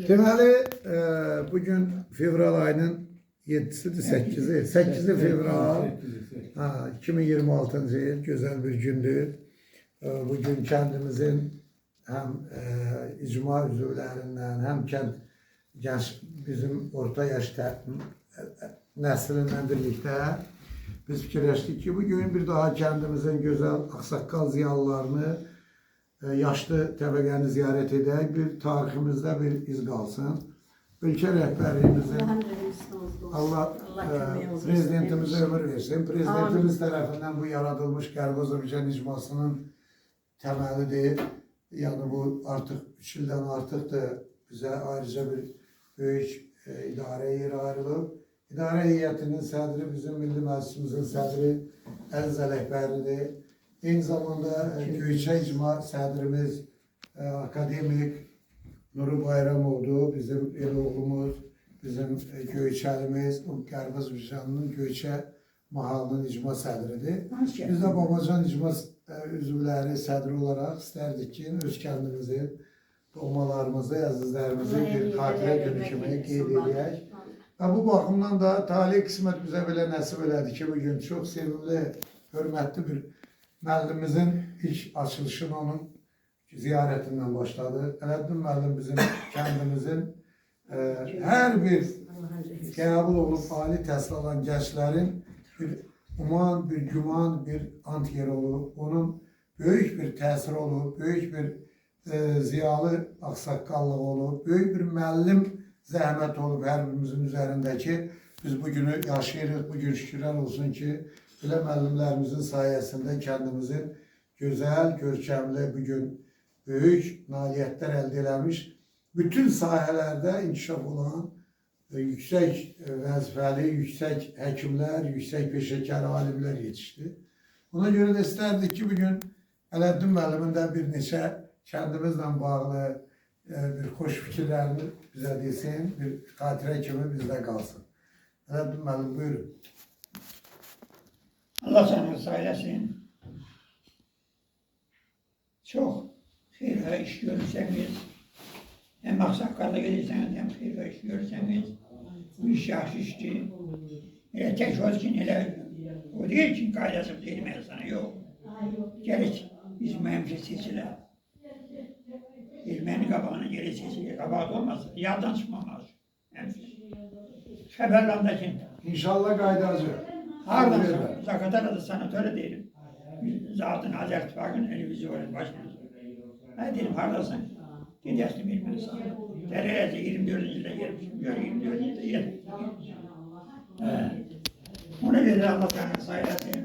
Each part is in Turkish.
Deməli, bugün fevral ayının 7'sidir, 8'i. 8'i fevral 2026. yıl güzel bir gündür. Bugün kendimizin hem icma üzvlerinden hem bizim orta yaşta neslinden birlikte biz fikirleştik ki bugün bir daha kendimizin güzel aksaqqal ziyalılarını, yaşlı təbəqəni ziyaret edək, bir tariximizde bir iz qalsın. Ülke rəhbərliyimizin Allah prezidentimize ömür versin. Prezidentimiz tarafından bu yaratılmış Qərbi Azərbaycan icmasının temelidir. Yani bu artık 3 ildən artıqdır. Bize ayrıca bir büyük idare yeri ayrılıb. İdare heyətinin sədri bizim Milli Məclisimizin sədri Əziz Ələkbəridir. Aynı zamanda Göyçə İcma sədrimiz akademik Nuri Bayramovdur. Bizim el oğlumuz, bizim Göyçəlimiz, Qərbi Azərbaycanının Göyçə mahalının icma sədridir. Biz de Babacan icma üzvləri sədri olarak istərdik ki, öz kəndimizi, doğmalarımızı, əzizlərimizi bir xatirə günü kimi qeyd edək. Bu baxımdan da talih qismət bizə belə nəsib elədi ki, bugün çox sevimli, hörmətli bir müəllimimizin ilk açılışını onun ziyaretinden başladı. Ələddin müəllim bizim kəndimizin hər bir qəbul olub ali təhsil alan gənclərin bir uman, bir güman, bir ant yeri olub. Onun böyük bir təsiri olub, böyük bir ziyalı aksaqqallıq olub, böyük bir müəllim zəhmət olub hər birimizin üzərindəki. Biz bugünü yaşayırıq, bugün şükürlər olsun ki, belə müəllimlərimizin sayəsində kəndimizin gözəl, görkəmli, bugün böyük nailiyyətlər əldə eləmiş, bütün sahələrdə inkişaf olan yüksək vəzifəli, yüksək həkimlər, yüksək peşəkar alimlər yetişdi. Ona görə də istərdik ki, bugün Ələddin müəllimin də bir neçə kəndimizlə bağlı bir xoş fikirlərini bizə desin, bir xatirə kimi bizdə qalsın. Ələddin müəllim, buyurun. Allah canınız saylasın. Çok xeyir və iş görürseniz, hem aksaqqallık edirseniz, hem xeyir və iş görürseniz, bu iş yaxşı işdir. Elə tek olsun, elə o değil ki, qaydası deyilmez sana, yok. Gəlir, biz mühəmşə seçilər. Erməni qabağına gəlir seçilir, qabağda olmazsa, yaddan çıxmamaz. Xəbərlandakın. İnşallah qaydacı. Hardan Zaqatala da sanatörü deyirəm. Zaten Azər İttifaqının televizyon başkanı. Ben dedim hardasın? Gedəsini Ermənistan. Dərəyəcə 24. ildə gelmişim. 24. ildə gelmişim. Ona görə Allah canını sayılasın.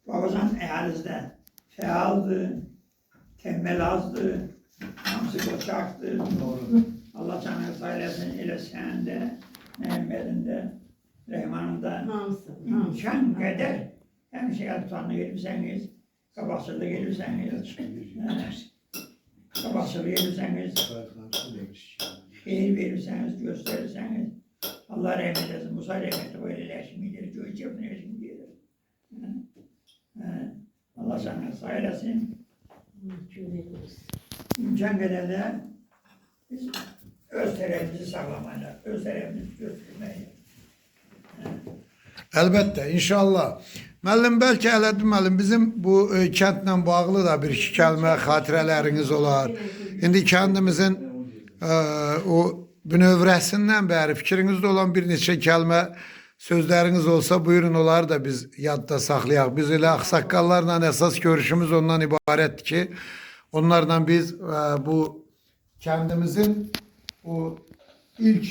Babacan əhalizdə fəaldır, tembel azdır, hamısı qoçaqdır. Allah canını sayılasın, elə səndə, Məhəmmədin də, Rəhmanın da imkan qədər həmişə tutanını gelirseniz, qabaqçılığı gelirseniz, qabaqçılığı gelirseniz, xeyir verirseniz, gösterirseniz, Allah rəhmət etsin, Musa rəhmət etsin, o eləşmidir, Göyçə bunu eləşmidir. Allah sana sayılasın. İmkan qədər də biz öz tərəfimizi sağlamayla, öz tərəfimizi götürməklə. Əlbəttə, inşallah. Müəllim, bəlkə Ələddin müəllim, bizim bu kəndlə bağlı da bir iki kəlmə xatirələriniz olar. İndi kəndimizin o bünövrəsindən bəri fikrinizdə olan bir neçə kəlmə sözləriniz olsa buyurun, onları da biz yadda saxlayaq. Biz elə aksaqqallarla əsas görüşümüz ondan ibarətdir ki, onlarla biz bu kəndimizin o ilk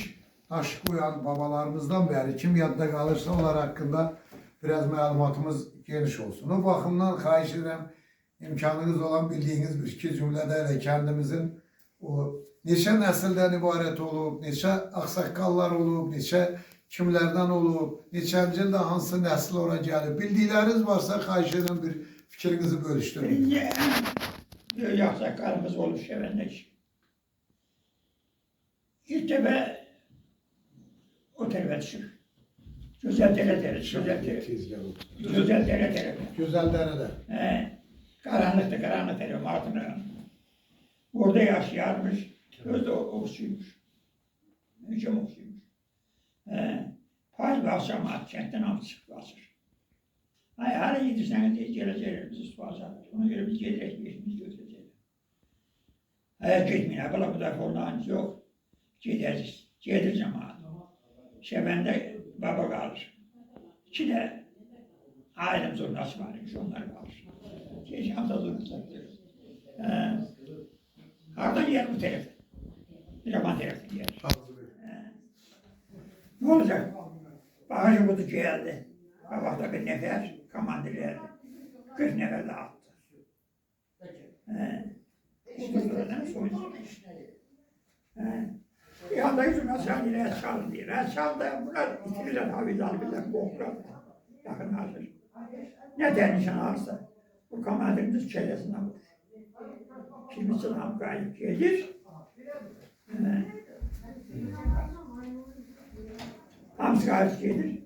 taş koyan babalarımızdan beri kim yadda kalırsa onlar hakkında biraz məlumatımız geniş olsun. O baxımdan xahiş edirəm, imkanınız olan bildiğiniz bir iki cümlədə elə kəndimizin o neçə nəsildən ibarət olub, neçə aksaqqallar olub, neçə kimlərdən olub, neçənci ildə hansı nəsil ora gəlib, bildikləriniz varsa xahiş edirəm bir fikrinizi bölüşdürün. Birinci böyük aksaqqalımız olub Şəvəndəki. İlk dəfə o tərəfə düşür. Gözəl dərə tərəfə. Gözəl dərə tərəfə. Gözəl dərədə. Qaranlıqdır, qaranlıq tərəfə, altına. Orada yaşayarmış. Özde o oxuymuş. Hücum oxuymuş. Payız basacağım at, kentten alt çıkıp basır. Ay, hala yedirseniz diye geleceğiz biz basarız. Ona göre biz geleceğiz, işimizi götüreceğiz. Eğer gitmeyin, abla bu da falan yok. Gideriz, gelir cemaat. Şebende baba kalır. İki de ailem zurnası varmış, onlar kalır. Geçen de zurnası. Ardından yer bu tarafta. Yaman tarafta yer. Ne olacak? Bagajı budu geldi. Kabakta bir nefer komandirlerdi. 40 nefer de attı. İşte sonradan sonuç. Bir anda yüzüme saniye res çalın diye. Res çaldı. Bunlar ikimizden haviz albiler. Boklar. Yakın hazır. Ne der nişan alsa. Bu komandirimiz kellesine vurur. Kimi sıram gayip gelir. Hamsi gayip gelir.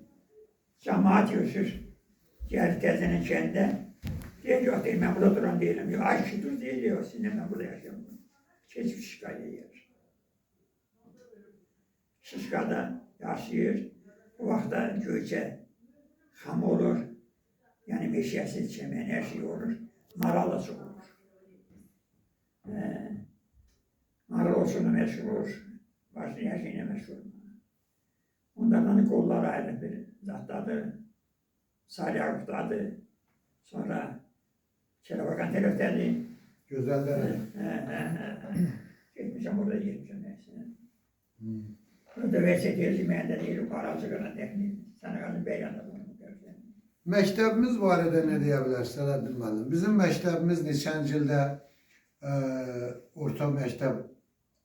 Cemaat yürüsür. Geldi teyzenin içinde. Diyor yok değil, ben burada duran değilim. Yok, ay şu dur değil diyor. Şimdi ben burada yaşıyorum. Geçmiş şikayet yer. Şişkada yaşıyor. Bu vakta göçe ham olur. Yani meşiyesiz çemen her şey olur. Maralası olur. Maral olsun meşhur olur. Başka her şeyine meşhur. Onlardan kolları ayrı bir zattadır. Salih Akut'tadır. Sonra Çelebakan Telefter'di. Güzeller. Gitmişim orada girmişim neyse. Orada VST yemeğinde değil, o kararsı kadar teknik. Sana kalın beyanda bunu görsen. Məktəbimiz barədə nə deyə bilərsiniz bilmədim. Bizim məktəbimiz neçənci ildə orta məktəb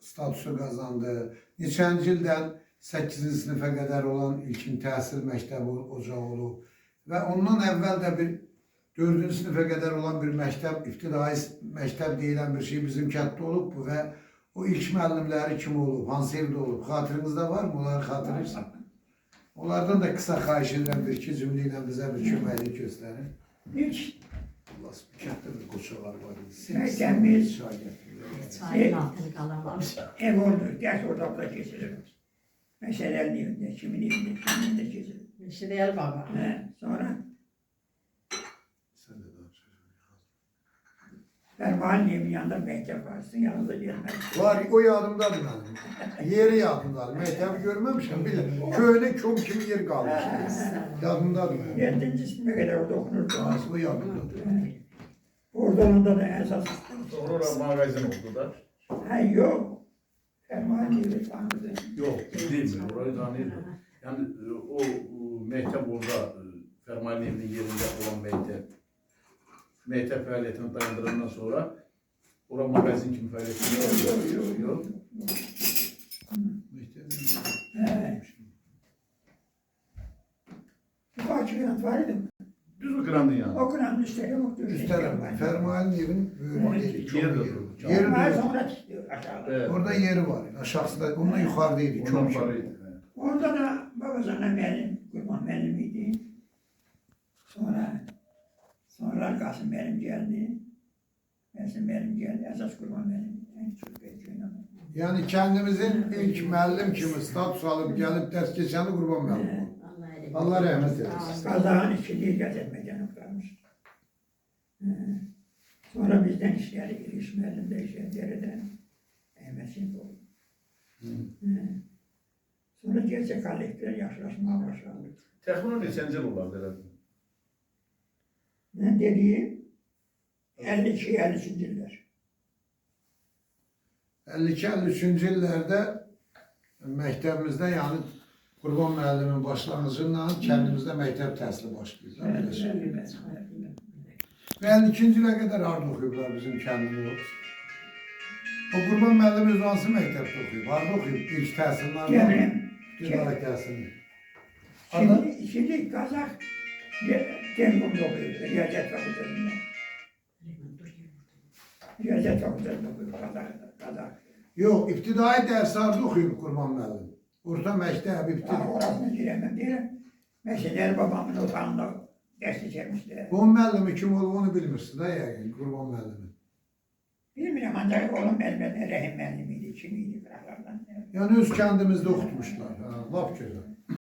statusu qazandı. Neçənci ildən 8-ci sinifə qədər olan ilkin təhsil məktəbi ocağı olub. Və ondan əvvəl də bir 4-cü sinifə qədər olan bir məktəb, ibtidai məktəb deyilən bir şey bizim kənddə olub bu və o ilk müəllimləri kim olub, hansı evdə olub, xatırınızda var mı? Onları xatırlayırsan. Onlardan da kısa xahiş edirəm bir iki cümlə bizə bir köməklik göstərin. Hiç Allah bir kənddə bir qoçalar var idi. Məktəbimiz Çayın altını qalanlamış. ev oldu, ders orada burada kesilir. Meşelerin evinde, kimin evinde, kimin evinde kesilir. Şiriyel baba. Sonra Sən də danış. Ferman'ın evinin yanında mektep varsın, yanında gelmez. Var, o yadımdadır mənim. Yeri yadımdadır. Məktəb görməmişəm. Köhnə kom kimi yer qalmış. Yadımdadır mənim. 7. sınıfa kadar orada okunurdu. Bu yadımdadır. Orada onda da esas. Sonra magazin oldu da. Ha yok. Ferman'ın evi tanıdı. Yok, değil mi? Orayı tanıyordum. Yani o mektep orada, Ferman'ın evinin yerinde olan mektep. Mektep faaliyetini dayandırdıktan sonra orada magazin kimi faaliyetini yok. Bu açıklant var idi. Düz mü kırandın yani? O kıranın üstleri yoktu. Üstelik Fermuar'ın evin böyle çok Yeri de yeri. dur. Yeri Ferman de sonra çıktı aşağıda. Evet. orada yeri var. Aşağısı ondan yukarıdaydı. Ondan Çok şey. paraydı. Orada da babasına müellim, kurban müellimiydi. Sonra Kasım müellim geldi. Kasım müellim geldi. Esas kurban müellim. En çok bekliyorum. Yani kendimizin ilk müellim kimi statüs alıp gelip ders geçeni kurban müellim. Allah rahmet eylesin. Kazağın işçiliği gazetmeden oklarmış. Sonra bizden işleri giriş müellim de işlerden emmesin oldu. Sonra gerçek hallettiler, yaşlaşmaya başladı. Tekrar neçənci il olardı herhalde? Ne dediğim 52-53 yıllar. 52-53 illərdə məktəbimizdə yəni Qurban müəllimin başlanğıcından kəndimizdə məktəb təhsili başlayır. Belə şey. Və 52-ci ilə qədər harda oxuyublar bizim kəndimiz? O Qurban müəllim öz hansı məktəbdə oxuyub? Harda oxuyub? İlk təhsilini harda? Gəlim. İbtidai təhsilini. Şimdi Kazak Tengum'da okuyor, Riyazet Fakültesi'nde. Riyazet Fakültesi'nde okuyor, Kazak. Yox, ibtidai dərsi harda oxuyub Qurban müəllim? Orta məktəb, ibtidai. Orasını giremem diyelim. Mesela babamın otağında ders içermişler. Bu müəllimi kim olub onu bilmirsin da yəqin, Qurban müəllimi. Bilmiyorum ancak oğlum elbette Rahim müellimiydi, kimiydi bıraklardan. Yani öz kəndimizdə oxutmuşlar. Ha, lap gözəl.